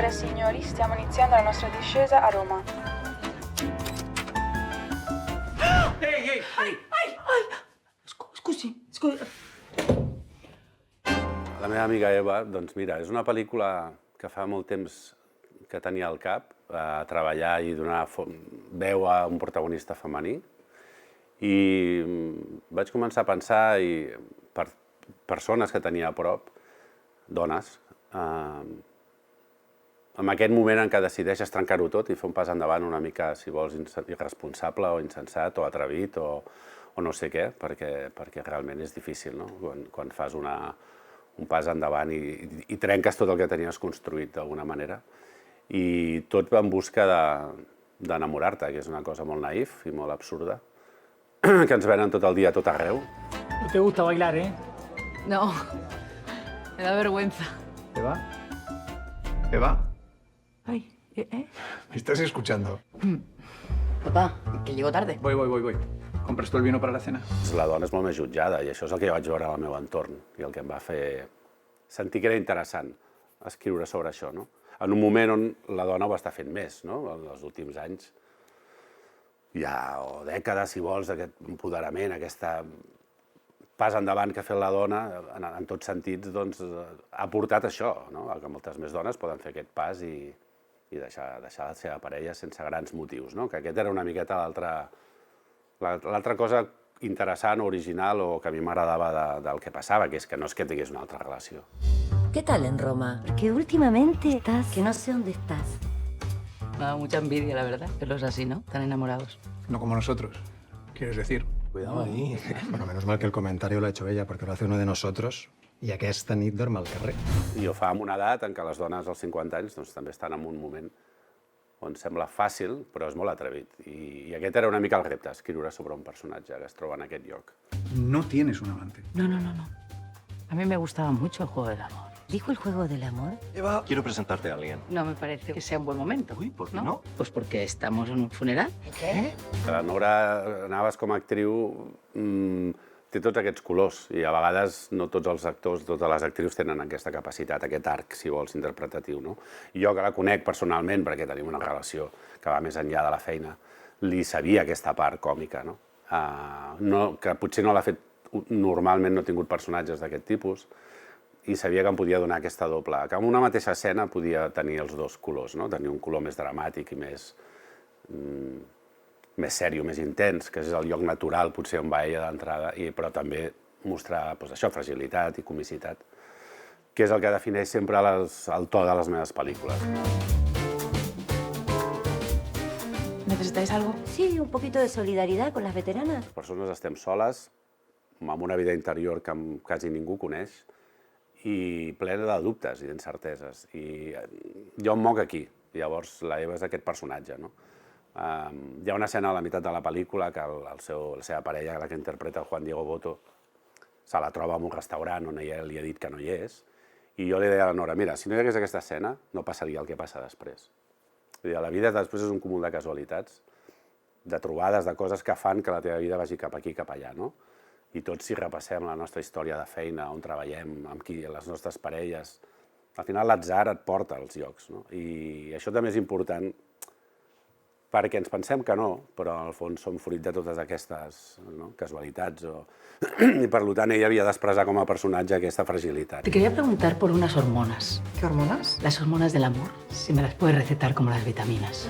e signori, stiamo iniziando la nostra discesa a Roma. Ehi! Scusi. La meva amiga Eva, doncs mira, és una pel·lícula que fa molt temps que tenia al cap, treballar i donar veu a un protagonista femení. I vaig començar a pensar, i per persones que tenia a prop, dones, en aquest moment en què decideixes trencar-ho tot i fer un pas endavant una mica, si vols, irresponsable o insensat o atrevit o no sé què, perquè realment és difícil, no? Quan fas un pas endavant i trenques tot el que tenies construït d'alguna manera. I tot va en busca d'enamorar-te, que és una cosa molt naïf i molt absurda, que ens venen tot el dia a tot arreu. No te gusta bailar, ¿eh? No, me da vergüenza. ¿Eva? ¿Eva? Ay, ¿eh? ¿Me estás escuchando? Papá, que llego tarde. Voy. ¿Compras tú el vino para la cena? La dona és molt més jutjada i això és el que jo vaig veure al meu entorn i el que em va fer sentir que era interessant escriure sobre això, no? En un moment on la dona ho està fent més, no? En els últims anys, o dècades, si vols, d'aquest empoderament, aquesta pas endavant que ha fet la dona, en tots sentits, doncs, ha portat això, no? Que moltes més dones poden fer aquest pas i deixar la seva parella sense grans motius, no? Que aquest era una miqueta l'altra cosa interessant, original, o que a mi m'agradava del que passava, que és que no és que tingués una altra relació. ¿Qué tal en Roma? Que últimamente estás... Que no sé dónde estás. Me da mucha envidia, la verdad, verlos así, ¿no? Tan enamorados. No como nosotros, ¿quieres decir? Cuidado ahí. Bueno, menos mal que el comentario lo ha hecho ella, porque lo hace uno de nosotros i aquesta nit dorm al carrer. Jo fa una edat en què les dones als 50 anys doncs, també estan en un moment on sembla fàcil, però és molt atrevit. I aquest era una mica el repte, escriure sobre un personatge que es troba en aquest lloc. No tienes un amante. No. A mí me gustaba mucho el juego del amor. ¿Dijo el juego del amor? Eva, quiero presentarte a alguien. No me parece que sea un buen momento. Uy, ¿por qué no? Pues porque estamos en un funeral. ¿Qué? La Nora Navas com a actriu té tots aquests colors i a vegades no tots els actors, totes les actrius tenen aquesta capacitat, aquest arc, si vols, interpretatiu, no? I jo que la conec personalment, perquè tenim una relació que va més enllà de la feina, li sabia aquesta part còmica, no? Que potser no l'ha fet, normalment no ha tingut personatges d'aquest tipus, i sabia que em podia donar aquesta doble, que en una mateixa escena podia tenir els dos colors, no? Tenir un color més dramàtic i més sèrio, més intens, que és el lloc natural, potser on va ella d'entrada, però també mostrar això, fragilitat i comicitat, que és el que defineix sempre el to de les meves pel·lícules. ¿Necesitáis algo? Sí, un poquito de solidaridad con las veteranas. Les persones estem soles, amb una vida interior que quasi ningú coneix, i plena de dubtes i d'incerteses. I jo em moc aquí, llavors la Eva és aquest personatge, no? Hi ha una escena a la meitat de la pel·lícula que la seva parella, la que interpreta el Juan Diego Botto, se la troba en un restaurant on ella li ha dit que no hi és, i jo li deia a la Nora, mira, si no hi hagués aquesta escena, no passaria el que passa després. La vida després és un cúmul de casualitats, de trobades, de coses que fan que la teva vida vagi cap aquí, cap allà, no? I tots, si repassem la nostra història de feina, on treballem, amb qui, les nostres parelles, al final l'atzar et porta als llocs, no? I això també és important perquè ens pensem que no, però en el fons som fruit de totes aquestes casualitats. I per tant ella havia d'expressar com a personatge aquesta fragilitat. Te quería preguntar por unas hormonas. ¿Qué hormonas? Las hormonas del amor. Si me las puedes recetar como las vitaminas.